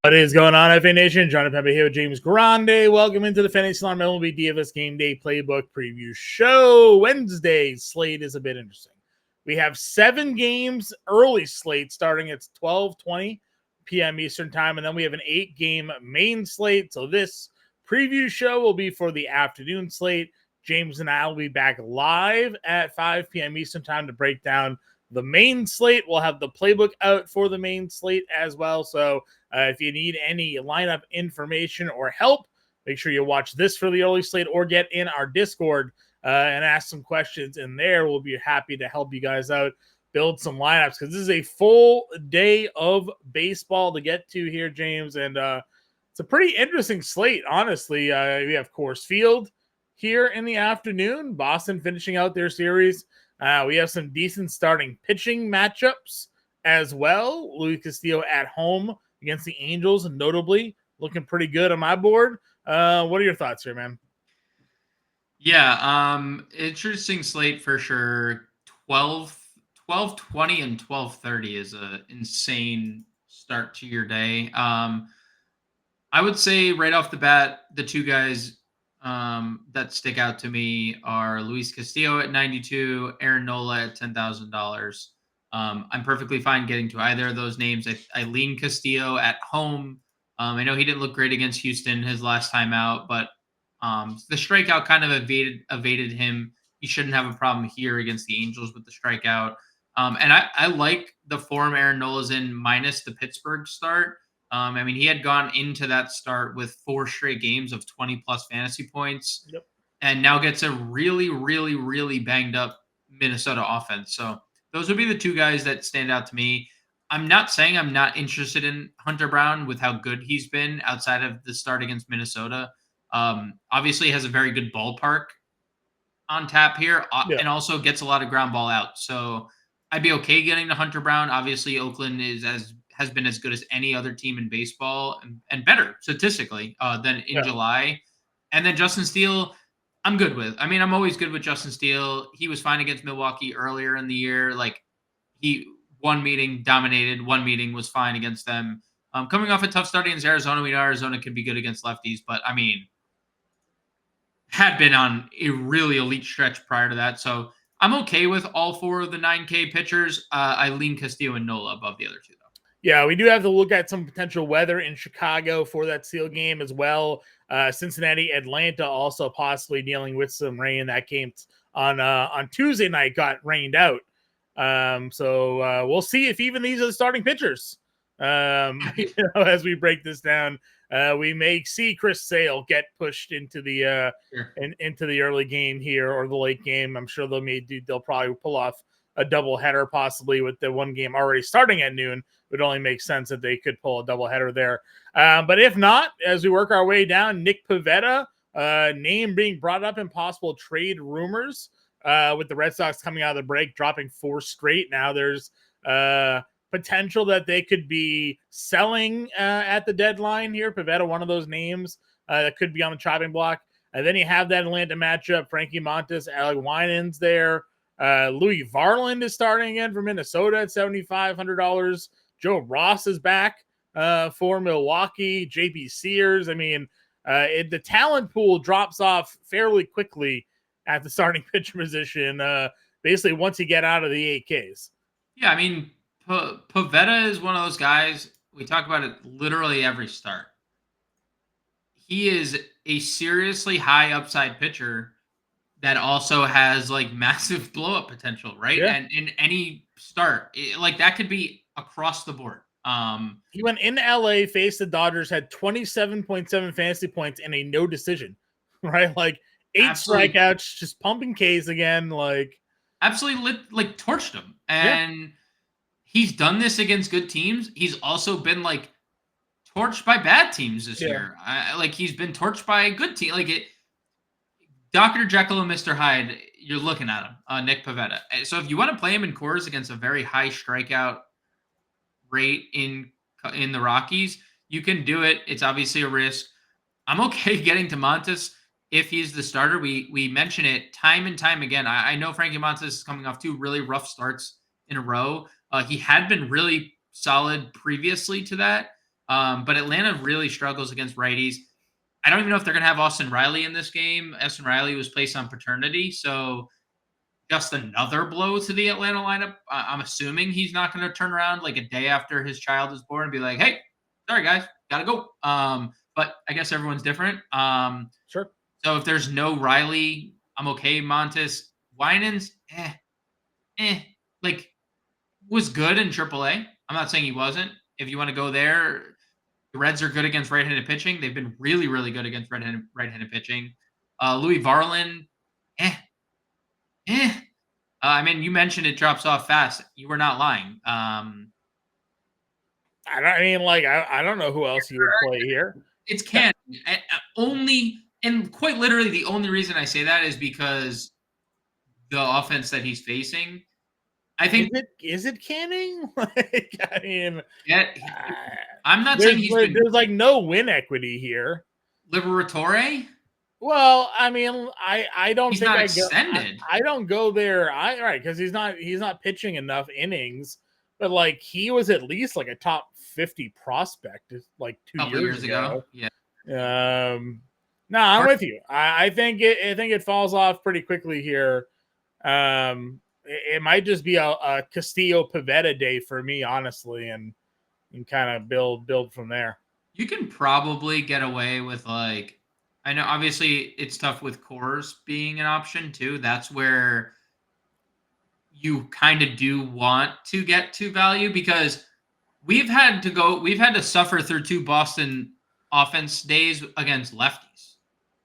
What is going on, FA Nation? John Impemba here with James Grande. Welcome into the Fantasy Alarm MLB DFS Game Day Playbook Preview Show. Wednesday's slate is a bit interesting. We have 7 games early slate starting at 12:20 p.m. Eastern Time, and then we have an 8-game main slate. So this preview show will be for the afternoon slate. James and I will be back live at 5 p.m. Eastern Time to break down the main slate. We'll have the playbook out for the main slate as well. So if you need any lineup information or help, make sure you watch this for the early slate or get in our Discord and ask some questions in there. We'll be happy to help you guys out, build some lineups, because this is a full day of baseball to get to here, James. And it's a pretty interesting slate, honestly. We have Coors Field here in the afternoon, Boston finishing out their series. We have some decent starting pitching matchups as well. Luis Castillo at home against the Angels, and notably looking pretty good on my board. What are your thoughts here, man? Yeah, interesting slate for sure. 12:20 and 12:30 is a insane start to your day. I would say right off the bat, the two guys that stick out to me are Luis Castillo at 92, Aaron Nola at $10,000. I'm perfectly fine getting to either of those names. I lean Castillo at home. I know he didn't look great against Houston his last time out, but the strikeout kind of evaded him. He shouldn't have a problem here against the Angels with the strikeout. And I like the form Aaron Nola's in minus the Pittsburgh start. I mean, he had gone into that start with 4 straight games of 20 plus fantasy points, Yep. and now gets a really, really, really banged up Minnesota offense. So those would be the two guys that stand out to me. I'm not saying I'm not interested in Hunter Brown with how good he's been outside of the start against Minnesota. Obviously has a very good ballpark on tap here, Yeah. and also gets a lot of ground ball out. So I'd be okay getting to Hunter Brown. Obviously, Oakland has been as good as any other team in baseball, and better statistically than in July. And then Justin Steele, I'm good with. I mean, I'm always good with Justin Steele. He was fine against Milwaukee earlier in the year. Like one meeting dominated, one meeting was fine against them. Coming off a tough start against Arizona, we know Arizona could be good against lefties, but I mean, had been on a really elite stretch prior to that. So I'm okay with all 4 of the 9K pitchers. I lean Castillo and Nola above the other 2, though. Yeah, we do have to look at some potential weather in Chicago for that Seal game as well. Cincinnati, Atlanta also possibly dealing with some rain. That game on Tuesday night got rained out. So we'll see if even these are the starting pitchers. As we break this down, we may see Chris Sale get pushed into the into the early game here or the late game. I'm sure they'll probably pull off a double header possibly with the one game already starting at noon. It would only make sense that they could pull a double header there. But if not, as we work our way down, Nick Pivetta, name being brought up in possible trade rumors with the Red Sox coming out of the break, dropping 4 straight. Now there's potential that they could be selling at the deadline here. Pivetta, one of those names that could be on the chopping block. And then you have that Atlanta matchup, Frankie Montas, Alec Winans there. Louis Varland is starting again for Minnesota at $7,500. Joe Ross is back for Milwaukee. JP Sears. I mean, the talent pool drops off fairly quickly at the starting pitcher position, basically once you get out of the 8Ks. Yeah, I mean, Pivetta is one of those guys. We talk about it literally every start. He is a seriously high upside pitcher that also has like massive blow up potential, right? Yeah. And in any start, like that could be across the board. He went in LA, faced the Dodgers, had 27.7 fantasy points and a no decision, right? Like 8 strikeouts, just pumping Ks again. Like absolutely torched him. And he's done this against good teams. He's also been like torched by bad teams this year. Like he's been torched by a good team. Like Dr. Jekyll and Mr. Hyde, you're looking at him, Nick Pivetta. So if you want to play him in Coors against a very high strikeout rate in the Rockies, you can do it. It's obviously a risk. I'm okay getting to Montas if he's the starter. We mention it time and time again. I know Frankie Montas is coming off 2 really rough starts in a row. He had been really solid previously to that. But Atlanta really struggles against righties. I don't even know if they're going to have Austin Riley in this game. Austin Riley was placed on paternity, so just another blow to the Atlanta lineup. I'm assuming he's not going to turn around like a day after his child is born and be like, "Hey, sorry guys, gotta go." But I guess everyone's different. Sure. So if there's no Riley, I'm okay. Montes, Winans, like was good in AAA. I'm not saying he wasn't. If you want to go there, the Reds are good against right-handed pitching. They've been really, really good against right-handed pitching. Louis Varland, eh, eh. I mean, you mentioned it drops off fast. You were not lying. I don't know who else you would play here. It's Canning. Only, and quite literally, the only reason I say that is because the offense that he's facing. I think is it Canning? Like, I mean, yeah, I'm not saying there's like no win equity here. Liberatore. Well, I mean, I don't He's think not I extended. I don't go there. Right, because he's not pitching enough innings. But like he was at least like a top 50 prospect like 2 years ago. Yeah. No, I'm with you. I think it falls off pretty quickly here. It might just be a Castillo Pavetta day for me, honestly, and kind of build from there. You can probably get away with like, I know obviously it's tough with cores being an option too. That's where you kind of do want to get to value because we've had to suffer through 2 Boston offense days against lefties.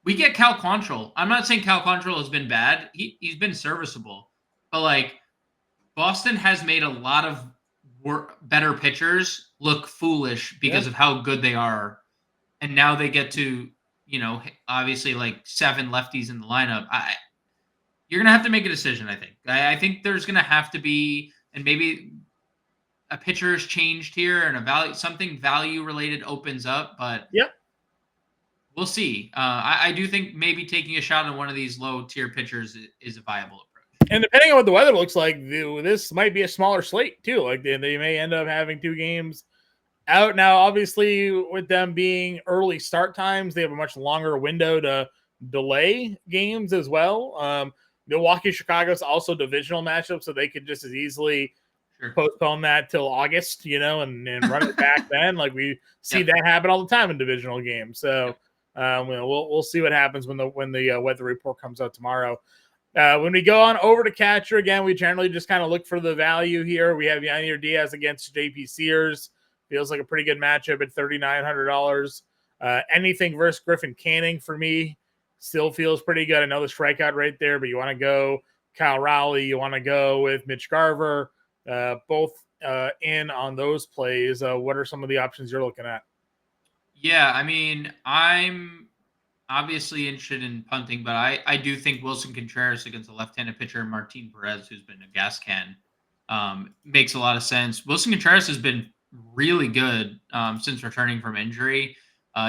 We get Cal Quantrill. I'm not saying Cal Quantrill has been bad. He's been serviceable. But like Boston has made a lot of better pitchers look foolish because of how good they are. And now they get to, obviously like 7 lefties in the lineup. You're going to have to make a decision, I think. I think there's going to have to be, and maybe a pitcher has changed here and something value related opens up, but we'll see. I do think maybe taking a shot on one of these low tier pitchers is a viable approach. And depending on what the weather looks like, this might be a smaller slate too. Like they may end up having 2 games out. Now, obviously, with them being early start times, they have a much longer window to delay games as well. Milwaukee, Chicago is also divisional matchup, so they could just as easily postpone that till August, and run it back then. Like we see that happen all the time in divisional games. So we'll see what happens when the weather report comes out tomorrow. When we go on over to catcher again, we generally just kind of look for the value here. We have Yanier Diaz against JP Sears. Feels like a pretty good matchup at $3,900. Anything versus Griffin Canning for me still feels pretty good. I know the strikeout right there, but you want to go Kyle Rowley. You want to go with Mitch Garver. Both in on those plays. What are some of the options you're looking at? Yeah, I mean, I'm obviously interested in punting, but I do think Wilson Contreras against a left-handed pitcher, Martin Perez, who's been a gas can, makes a lot of sense. Wilson Contreras has been really good since returning from injury.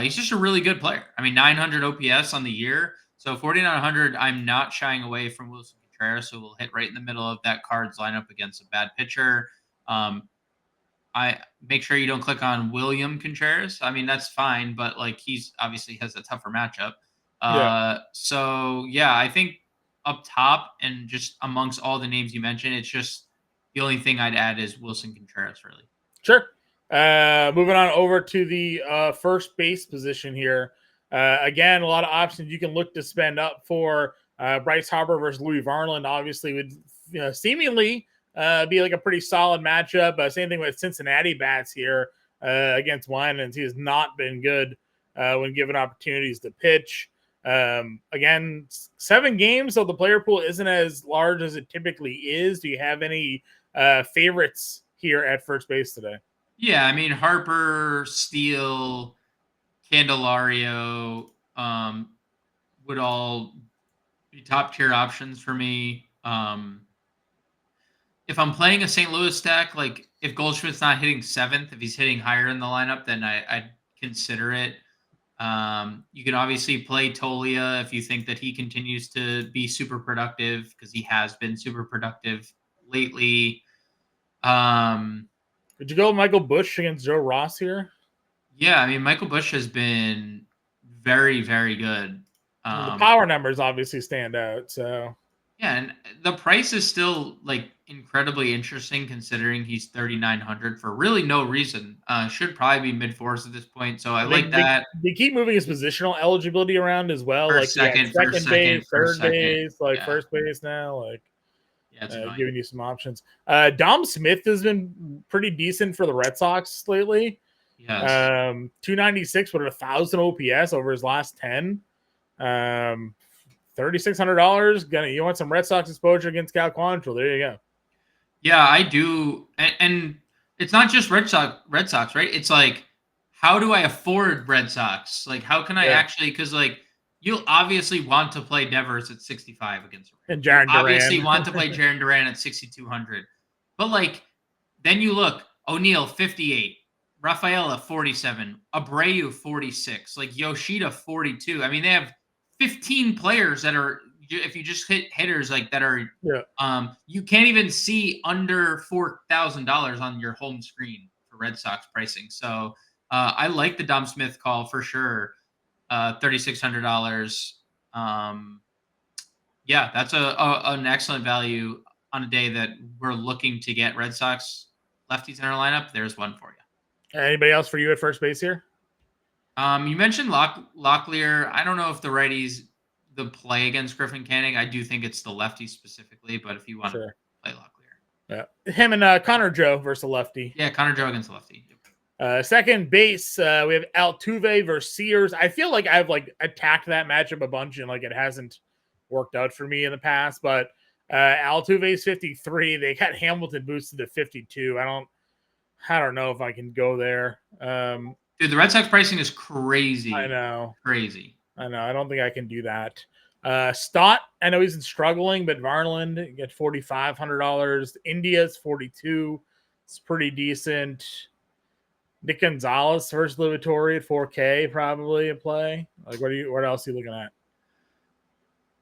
He's just a really good player. I mean, 900 OPS on the year. So 4,900, I'm not shying away from Wilson Contreras, who will hit right in the middle of that Cards lineup against a bad pitcher. I make sure you don't click on William Contreras. I mean, that's fine, but like he's obviously has a tougher matchup. So yeah, I think up top and just amongst all the names you mentioned, it's just the only thing I'd add is Wilson Contreras, really. Sure. Moving on over to the first base position here. Again, a lot of options you can look to spend up for. Bryce Harper versus Louis Varland obviously would seemingly be like a pretty solid matchup. Same thing with Cincinnati bats here against Winans. He has not been good when given opportunities to pitch. Again, 7 games, so the player pool isn't as large as it typically is. Do you have any favorites here at first base today? Yeah, I mean Harper, Steele, Candelario would all be top tier options for me. If I'm playing a St. Louis stack, like if Goldschmidt's not hitting 7th, if he's hitting higher in the lineup, then I'd consider it. You can obviously play Tolia if you think that he continues to be super productive because he has been super productive lately. Did you go Michael Busch against Joe Ross here? Yeah, I mean, Michael Bush has been very, very good. The Um, power numbers obviously stand out. So yeah, and the price is still like incredibly interesting considering he's 3,900 for really no reason. Should probably be mid fours at this point. So I they, like they that they keep moving his positional eligibility around as well. Like he had first second second, base, first third second. base, like Yeah, first base now. Like yeah, it's annoying. giving you some options. Dom Smith has been pretty decent for the Red Sox lately. Yes. 296 with 1,000 OPS over his last 10. $3,600. You want some Red Sox exposure against Cal Quantrill? There you go. Yeah, I do, and it's not just Red Sox, right? It's like, how do I afford Red Sox? Like, how can I Yeah, actually? Because like, you'll obviously want to play Devers at 65 against a Ray. and You Jaron obviously Duran. want to play Jaron Duran at 6,200, but like, then you look O'Neill 58, Rafaela 47, Abreu 46, like Yoshida 42. I mean, they have 15 players that are, if you just hit hitters like that are, Yeah. you can't even see under $4,000 on your home screen for Red Sox pricing. So I like the Dom Smith call for sure. $3,600. Yeah, that's an excellent value on a day that we're looking to get Red Sox lefties in our lineup. There's one for you. Anybody else for you at first base here? You mentioned Locklear. I don't know if the righties the play against Griffin Canning. I do think it's the lefty specifically, but if you want to Sure. play Locklear, Yeah. Him and Connor Joe versus a lefty. yeah, Connor Joe against the lefty. Second base, we have Altuve versus Sears. I feel like I've like attacked that matchup a bunch and like it hasn't worked out for me in the past. But Altuve's 53. They got Hamilton boosted to 52. I don't know if I can go there. Dude, the Red Sox pricing is crazy. I know. Crazy. I know. I don't think I can do that. Stott, I know he's been struggling, but Varnland get $4,500. India's 42. It's pretty decent. Nick Gonzalez versus Livatore at 4K probably in play. Like, what else are you looking at?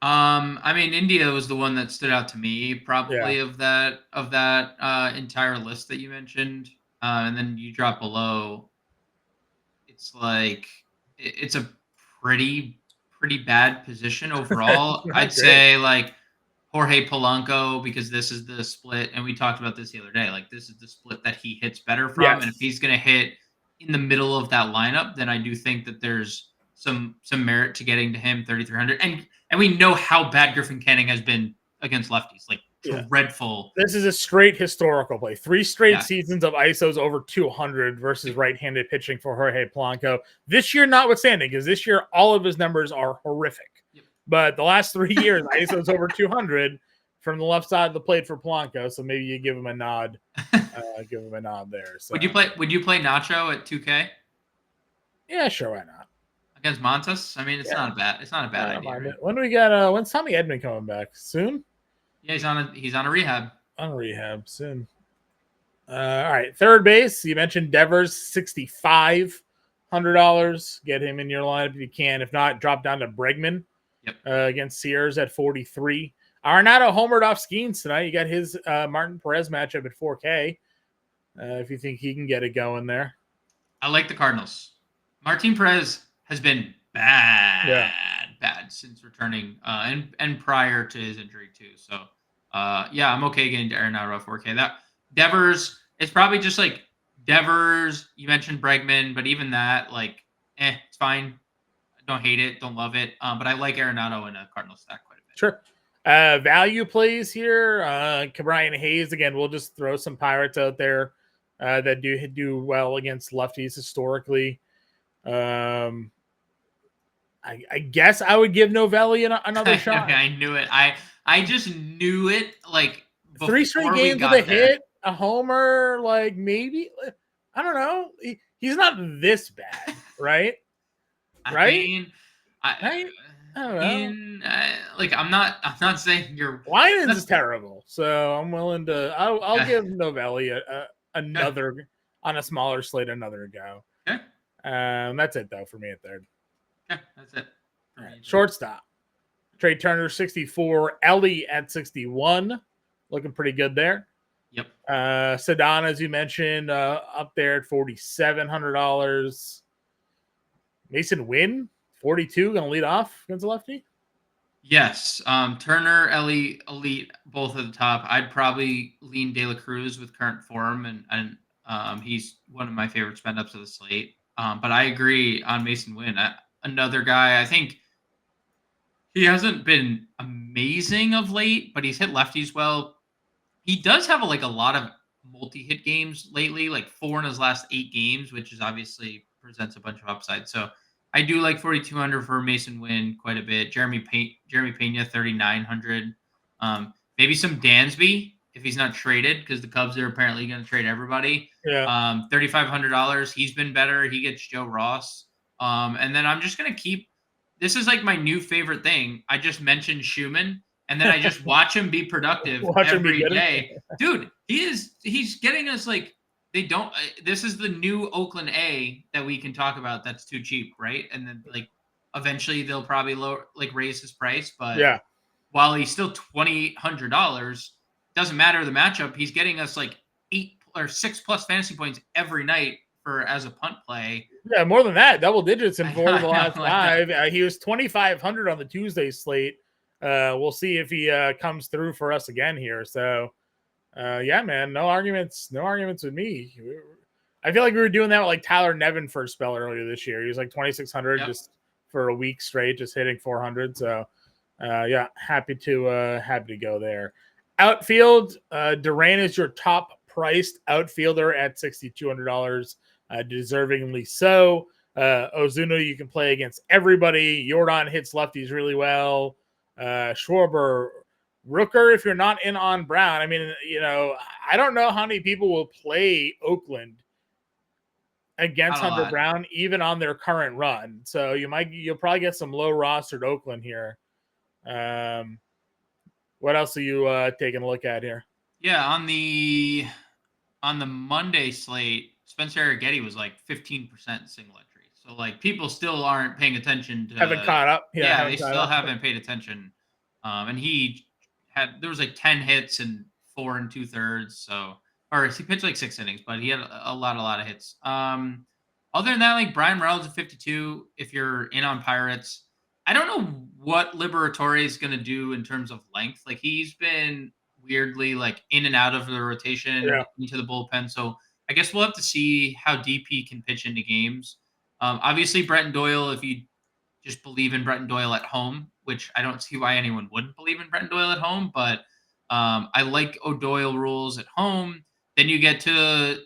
I mean, India was the one that stood out to me, probably Yeah. of that entire list that you mentioned. And then you drop below. It's like it's a pretty bad position overall. I'd Not great. say like Jorge Polanco, because this is the split, and we talked about this the other day. Like, this is the split that he hits better from, and if Yes. he's going to hit in the middle of that lineup, then I do think that there's some merit to getting to him 3,300. And we know how bad Griffin Canning has been against lefties, like Yeah. dreadful. This is a straight historical play. 3 straight Yeah. seasons of ISOs over 200 versus right-handed pitching for Jorge Polanco. This year, notwithstanding, because this year all of his numbers are horrific. Yep. But the last 3 years, ISOs over 200 from the left side of the plate for Polanco. So maybe you give him a nod. Give him a nod there. So. Would you play Nacho at 2K Yeah, sure, why not? against Montes? I mean, it's not a bad idea. Right? When do we got? When's Tommy Edman coming back? Soon? Yeah, he's on a rehab. On rehab soon. All right, third base. You mentioned Devers, $6,500. Get him in your lineup if you can. If not, drop down to Bregman. Yep. Against Sears at 43. Arenado homered off Skeens tonight. You got his Martin Perez matchup at 4K. If you think he can get it going there. I like the Cardinals. Martin Perez has been bad since returning, and prior to his injury too. So, yeah, I'm okay getting to Arenado 4K. That Devers, it's probably just like Devers. You mentioned Bregman, but even that, like, it's fine. Don't hate it, don't love it. But I like Arenado in a Cardinal stack quite a bit. Sure. Value plays here. Brian Hayes again. We'll just throw some Pirates out there that do well against lefties historically. I guess I would give Novelli another shot. I knew it. I just knew it. Like, 3 straight games with a hit, a homer. Like, maybe, I don't know. He's not this bad, right? Right? I don't know. Like, I'm not saying you're. Winans is terrible, so I'm willing to. I'll give Novelli another on a smaller slate, another go. Okay. That's it though for me at third. Yeah, that's it. All right. Shortstop. Trey Turner 64, Ellie at 61, looking pretty good there. Yep. Sedana, as you mentioned, up there at $4,700. Mason Wynn, 42, going to lead off against a lefty. Yes. Turner, Elite, both at the top. I'd probably lean De La Cruz with current form, and he's one of my favorite spend ups of the slate. But I agree on Mason Wynn. Another guy, I think he hasn't been amazing of late, but he's hit lefties well. He does have a lot of multi-hit games lately, like 4 in his last 8 games, which is obviously presents a bunch of upside. So I do like 4,200 for Mason Wynn quite a bit. Jeremy Pena 3,900. Maybe some Dansby if he's not traded, because the Cubs are apparently going to trade everybody. Yeah. $3,500. He's been better. He gets Joe Ross. And then I'm just going to keep. This is like my new favorite thing. I just mentioned Schumann, and then I just watch him be productive every day. Dude, he's getting us like they don't this is the new Oakland A that we can talk about that's too cheap, right? And then like eventually they'll probably raise his price, but Yeah. while he's still $2,800, doesn't matter the matchup, he's getting us like 8 or 6+ fantasy points every night for as a punt play. Yeah, more than that, double digits in 4 of the last I know. 5. He was 2,500 on the Tuesday slate. We'll see if he comes through for us again here. So, yeah, man, no arguments with me. I feel like we were doing that with like Tyler Nevin for a spell earlier this year. He was like 2,600 just for a week straight, just hitting 400. So, yeah, happy to go there. Outfield, Duran is your top priced outfielder at $6,200. Deservingly so. Ozuna, you can play against everybody. Jordan hits lefties really well. Schwarber, Rooker, if you're not in on Brown. I mean, I don't know how many people will play Oakland against Hunter Brown, even on their current run. So you'll probably get some low rostered Oakland here. What else are you taking a look at here? Yeah, on the Monday slate, Spencer Arrighetti was like 15% single entry. So like people still aren't paying attention to haven't caught up. Yeah, they still haven't paid attention. And there was like 10 hits and 4 2/3. So or he pitched like 6 innings, but he had a lot of hits. Other than that, like Brian Reynolds at 52, if you're in on Pirates, I don't know what Liberatore is going to do in terms of length. Like he's been weirdly like in and out of the rotation into the bullpen. So I guess we'll have to see how deep he can pitch into games. Obviously, Bretton Doyle, if you just believe in Bretton Doyle at home, which I don't see why anyone wouldn't believe in Bretton Doyle at home, but I like O'Doyle rules at home. Then you get to,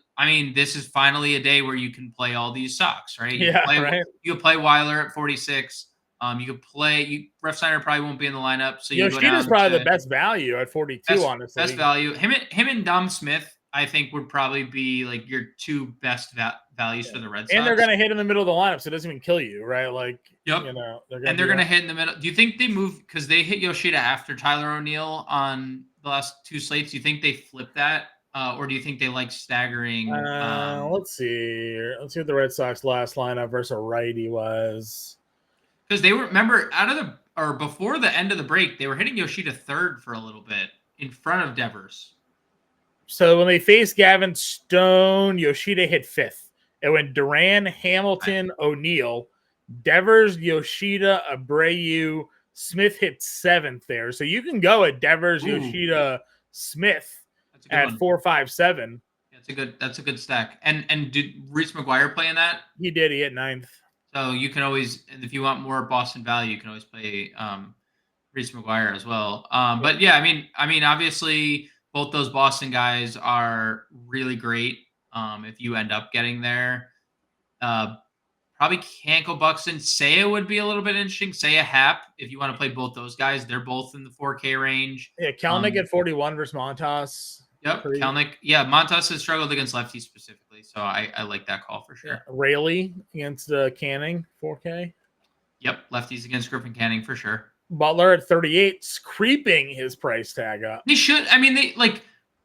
this is finally a day where you can play all these stocks, right? You can play Weiler at 46. You could play. Ref Snyder probably won't be in the lineup, so Yoshida's probably the best value at 42. Honestly, best value. Him and Dom Smith, I think, would probably be like your 2 best values for the Red Sox. And they're going to hit in the middle of the lineup, so it doesn't even kill you, right? Like, they're going to hit in the middle. Do you think they move because they hit Yoshida after Tyler O'Neill on the last 2 slates? Do you think they flip that, or do you think they like staggering? Let's see. Let's see what the Red Sox last lineup versus a righty was. Because they were, before the end of the break, they were hitting Yoshida third for a little bit in front of Devers. So when they faced Gavin Stone, Yoshida hit 5th. It went Duran, Hamilton, O'Neill, Devers, Yoshida, Abreu, Smith hit 7th there. So you can go at Devers, Yoshida, Smith at 4, 5, 7. That's a good stack. And did Reese McGuire play in that? He did. He hit 9th. So you can always, if you want more Boston value, you can always play Reese McGuire as well. But yeah, obviously both those Boston guys are really great. If you end up getting there, probably can't go Buxton. Seiya would be a little bit interesting. Seiya Happ, if you want to play both those guys, they're both in the 4K range. Yeah, Kelnick at 41 versus Montas. Yep, Kelnick. Yeah, Montas has struggled against lefties specifically, so I like that call for sure. Yeah, Raley against Canning, 4K. Yep, lefties against Griffin Canning for sure. Butler at 38, creeping his price tag up. He should.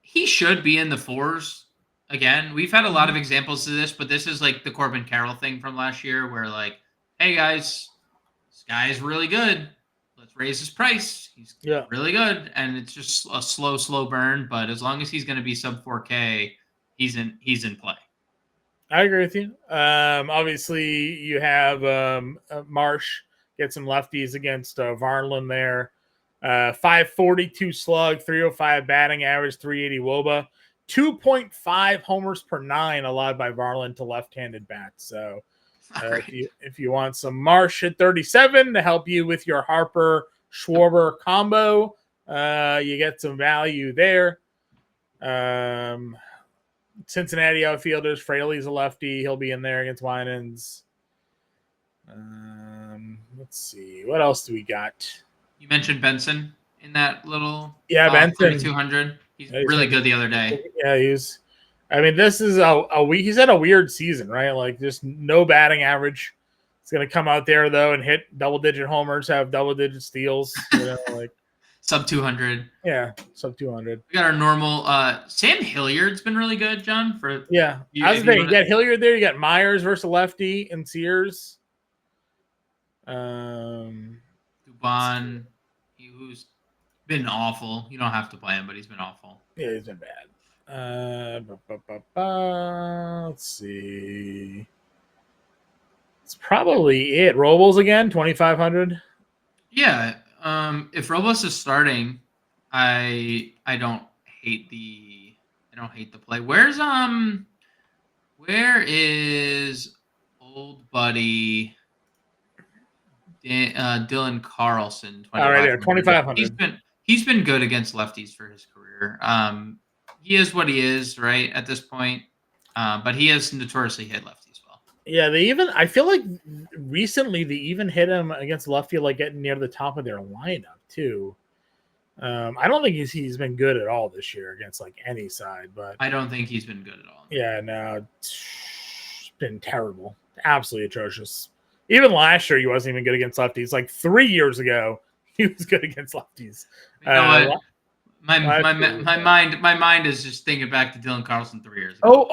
He should be in the 4s again. We've had a lot of examples of this, but this is like the Corbin Carroll thing from last year, where like, hey guys, this guy is really good. Let's raise his price. He's really good, and it's just a slow burn. But as long as he's going to be sub 4K, he's in play. I agree with you. Obviously, you have Marsh get some lefties against Varland there. 542 slug, 305 batting average, 380 woba, 2.5 homers per nine allowed by Varland to left-handed bats. So if you want some Marsh at 37 to help you with your Harper Schwarber combo, you get some value there. Cincinnati outfielders, Fraley's a lefty. He'll be in there against Winans. Let's see. What else do we got? You mentioned Benson in that little Benson 3,200. He's really good the other day. Yeah, this is he's had a weird season, right? Like just no batting average. He's gonna come out there though and hit double-digit homers, have double-digit steals. Like sub 200. Yeah, sub 200. We got our normal. Sam Hilliard's been really good, John. I was saying, you got Hilliard there. You got Myers versus lefty and Sears. Dubon, who's been awful. You don't have to play him, but he's been awful. Yeah, he's been bad. Let's see. It's probably it. Robles again, 2,500. Yeah. If Robles is starting, I don't hate the play. Where is old buddy Dylan Carlson? All right, there, 2,500. He's been good against lefties for his career. He is what he is, right, at this point. But he has notoriously hit lefties well. Yeah, I feel like recently they even hit him against left field, like getting near the top of their lineup too. I don't think he's been good at all this year against like any side, but I don't think he's been good at all. Yeah, no, it's been terrible, absolutely atrocious. Even last year, he wasn't even good against lefties. Like 3 years ago, he was good against lefties. You know what? My mind is just thinking back to Dylan Carlson 3 years ago.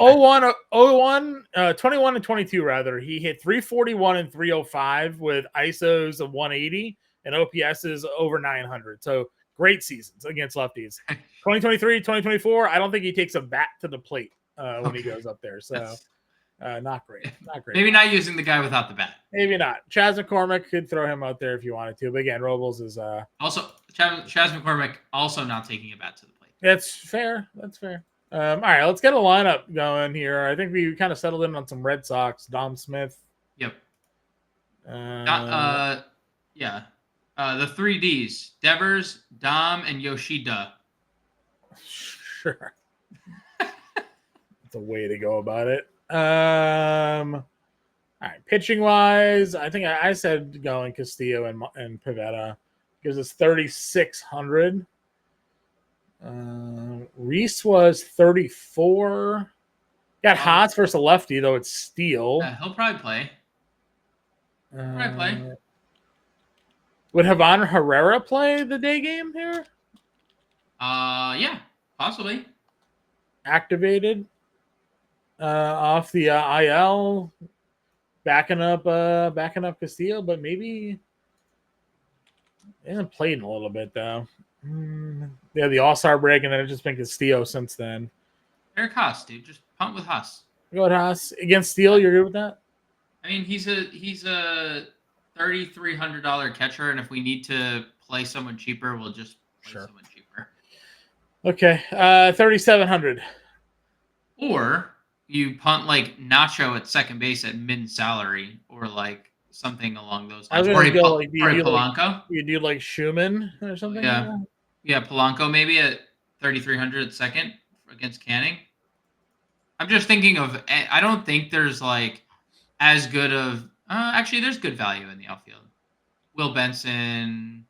21 and 22 rather. He hit 341 and 305 with ISOs of 180 and OPSs over 900. So great seasons against lefties. 2023, 2024, I don't think he takes a bat to the plate when he goes up there. So not great. Maybe not using the guy without the bat. Maybe not. Chas McCormick could throw him out there if you wanted to. But again, Robles is also Chas McCormick also not taking a bat to the plate. That's fair. All right, let's get a lineup going here. I think we kind of settled in on some Red Sox. Dom Smith. Yep. The 3 Ds: Devers, Dom, and Yoshida. Sure. That's a way to go about it. All right, pitching wise, I think I said going Castillo and Pivetta gives us 3,600. Reese was 34. Got Haas versus a lefty, though it's Steele. He'll probably play. Would Havana Herrera play the day game here? Yeah, possibly. Activated off the IL, backing up Castillo, but maybe he hasn't played in a little bit though. Yeah, the All-Star break, and then it's just been Castillo since then. Eric Haas, dude, just punt with Haas. Go with Haas against Steele. You're good with that? I mean, he's a $3,300 catcher, and if we need to play someone cheaper, we'll just play someone cheaper. Okay, 3,700. Or you punt like Nacho at second base at min salary, or like something along those lines. Or Polanco. You do like Schumann or something. Yeah, Polanco maybe at 3,300 at second against Canning. I'm just thinking of. I don't think there's like as good of. Actually, there's good value in the outfield. Will Benson.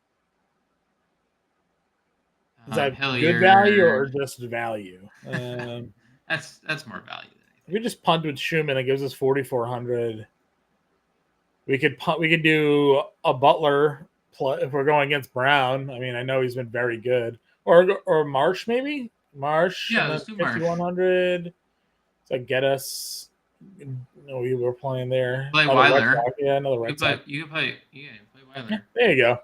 Is that Hilliard. Good value or just value? That's more value than anything. If we just punt with Schumann, it gives us 4,400. We could do a Butler if we're going against Brown. I mean, I know he's been very good. Or Marsh maybe. Marsh. Yeah, let's do Marsh. 5,100. So get us. No, we were playing there. Play Weiler. Another Red Sox. You can play Weiler. Yeah, there you go.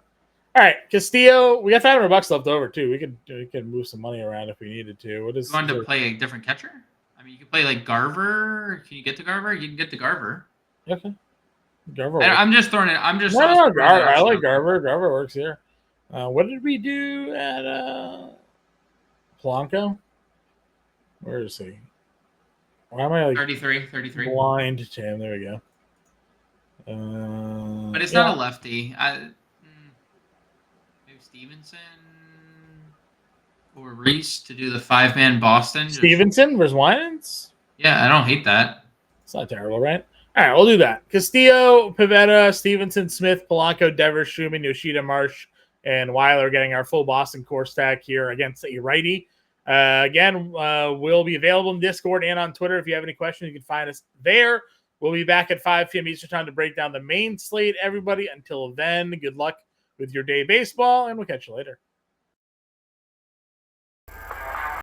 All right, Castillo. We got $500 left over too. We could move some money around if we needed to. You wanted to play a different catcher? I mean, you can play like Garver. Can you get to Garver? You can get to Garver. Okay. Garver works. I'm just throwing it. I'm just. No, I like Garver. Garver. Garver works here. What did we do at Polanco? Where is he? Why am I like 33. blind to him? There we go. But it's not a lefty. Maybe Stevenson or Reese to do the 5-man Boston. Stevenson versus Winans? Yeah, I don't hate that. It's not terrible, right? All right, we'll do that. Castillo, Pivetta, Stevenson, Smith, Polanco, Devers, Schumann, Yoshida, Marsh, and Weiler getting our full Boston core stack here against a righty. Again, we'll be available in Discord and on Twitter. If you have any questions, you can find us there. We'll be back at 5 p.m. Eastern time to break down the main slate, everybody. Until then, good luck with your day baseball, and we'll catch you later.